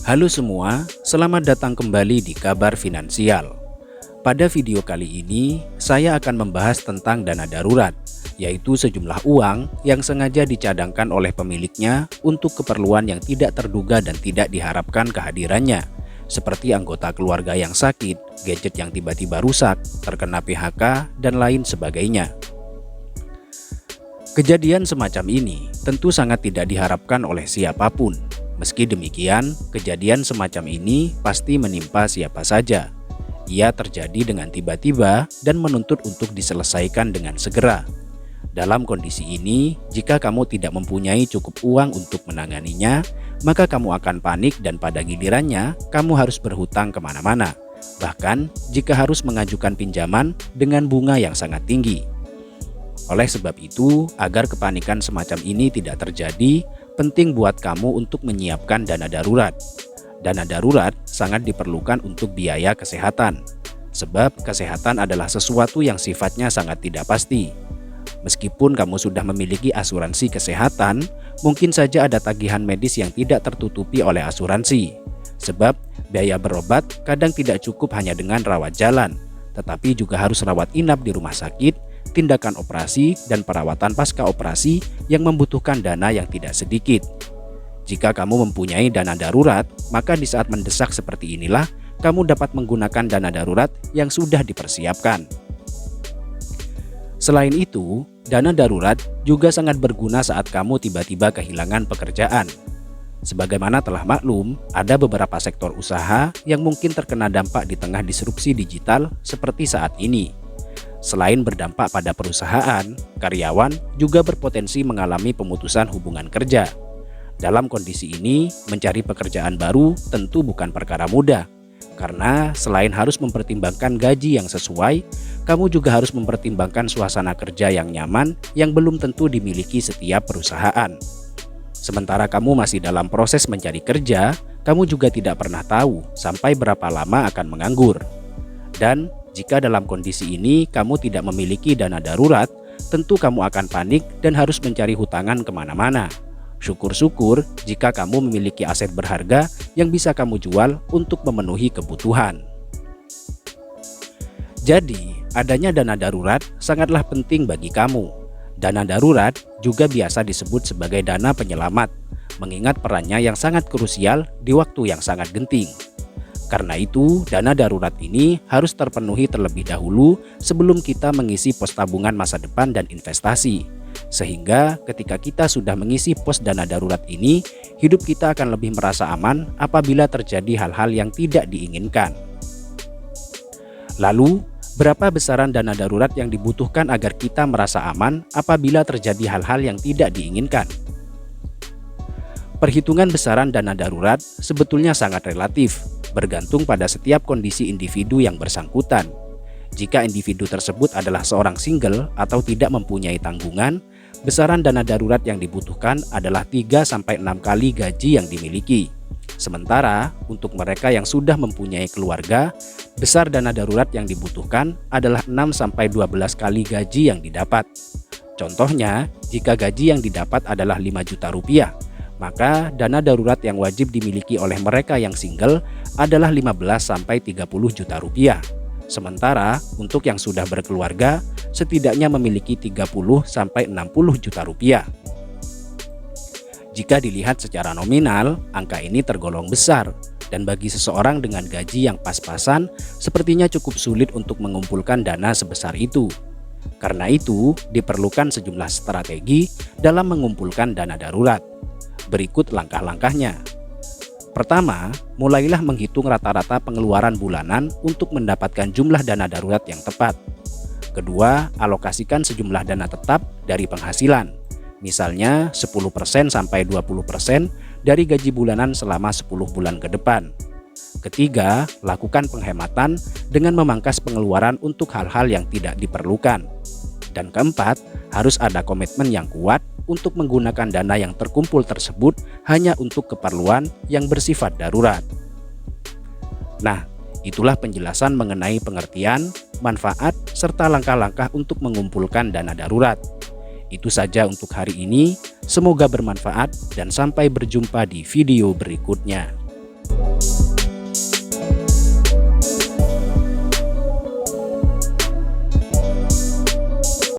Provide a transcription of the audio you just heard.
Halo semua, selamat datang kembali di Kabar Finansial. Pada video kali ini, saya akan membahas tentang dana darurat, yaitu sejumlah uang yang sengaja dicadangkan oleh pemiliknya untuk keperluan yang tidak terduga dan tidak diharapkan kehadirannya, seperti anggota keluarga yang sakit, gadget yang tiba-tiba rusak, terkena PHK, dan lain sebagainya. Kejadian semacam ini tentu sangat tidak diharapkan oleh siapapun. Meski demikian, kejadian semacam ini pasti menimpa siapa saja. Ia terjadi dengan tiba-tiba dan menuntut untuk diselesaikan dengan segera. Dalam kondisi ini, jika kamu tidak mempunyai cukup uang untuk menanganinya, maka kamu akan panik dan pada gilirannya, kamu harus berhutang kemana-mana. Bahkan, jika harus mengajukan pinjaman dengan bunga yang sangat tinggi. Oleh sebab itu, agar kepanikan semacam ini tidak terjadi, penting buat kamu untuk menyiapkan dana darurat. Dana darurat sangat diperlukan untuk biaya kesehatan, sebab kesehatan adalah sesuatu yang sifatnya sangat tidak pasti. Meskipun kamu sudah memiliki asuransi kesehatan, mungkin saja ada tagihan medis yang tidak tertutupi oleh asuransi. Sebab biaya berobat kadang tidak cukup hanya dengan rawat jalan, tetapi juga harus rawat inap di rumah sakit, tindakan operasi, dan perawatan pasca operasi yang membutuhkan dana yang tidak sedikit. Jika kamu mempunyai dana darurat, maka di saat mendesak seperti inilah, kamu dapat menggunakan dana darurat yang sudah dipersiapkan. Selain itu, dana darurat juga sangat berguna saat kamu tiba-tiba kehilangan pekerjaan. Sebagaimana telah maklum, ada beberapa sektor usaha yang mungkin terkena dampak di tengah disrupsi digital seperti saat ini. Selain berdampak pada perusahaan, karyawan juga berpotensi mengalami pemutusan hubungan kerja. Dalam kondisi ini, mencari pekerjaan baru tentu bukan perkara mudah. Karena selain harus mempertimbangkan gaji yang sesuai, kamu juga harus mempertimbangkan suasana kerja yang nyaman yang belum tentu dimiliki setiap perusahaan. Sementara kamu masih dalam proses mencari kerja, kamu juga tidak pernah tahu sampai berapa lama akan menganggur. Dan jika dalam kondisi ini kamu tidak memiliki dana darurat, tentu kamu akan panik dan harus mencari hutangan kemana-mana. Syukur-syukur jika kamu memiliki aset berharga yang bisa kamu jual untuk memenuhi kebutuhan. Jadi, adanya dana darurat sangatlah penting bagi kamu. Dana darurat juga biasa disebut sebagai dana penyelamat, mengingat perannya yang sangat krusial di waktu yang sangat genting. Karena itu, dana darurat ini harus terpenuhi terlebih dahulu sebelum kita mengisi pos tabungan masa depan dan investasi. Sehingga ketika kita sudah mengisi pos dana darurat ini, hidup kita akan lebih merasa aman apabila terjadi hal-hal yang tidak diinginkan. Lalu, berapa besaran dana darurat yang dibutuhkan agar kita merasa aman apabila terjadi hal-hal yang tidak diinginkan? Perhitungan besaran dana darurat sebetulnya sangat relatif, bergantung pada setiap kondisi individu yang bersangkutan. Jika individu tersebut adalah seorang single atau tidak mempunyai tanggungan, besaran dana darurat yang dibutuhkan adalah 3-6 kali gaji yang dimiliki. Sementara untuk mereka yang sudah mempunyai keluarga, besar dana darurat yang dibutuhkan adalah 6-12 kali gaji yang didapat. Contohnya, jika gaji yang didapat adalah 5 juta rupiah, maka dana darurat yang wajib dimiliki oleh mereka yang single adalah 15-30 juta rupiah. Sementara untuk yang sudah berkeluarga setidaknya memiliki 30-60 juta rupiah. Jika dilihat secara nominal, angka ini tergolong besar dan bagi seseorang dengan gaji yang pas-pasan sepertinya cukup sulit untuk mengumpulkan dana sebesar itu. Karena itu, diperlukan sejumlah strategi dalam mengumpulkan dana darurat. Berikut langkah-langkahnya. Pertama, mulailah menghitung rata-rata pengeluaran bulanan untuk mendapatkan jumlah dana darurat yang tepat. Kedua, alokasikan sejumlah dana tetap dari penghasilan. Misalnya 10% sampai 20% dari gaji bulanan selama 10 bulan ke depan. Ketiga, lakukan penghematan dengan memangkas pengeluaran untuk hal-hal yang tidak diperlukan. Dan keempat, harus ada komitmen yang kuat untuk menggunakan dana yang terkumpul tersebut hanya untuk keperluan yang bersifat darurat. Nah, itulah penjelasan mengenai pengertian, manfaat, serta langkah-langkah untuk mengumpulkan dana darurat. Itu saja untuk hari ini, semoga bermanfaat dan sampai berjumpa di video berikutnya.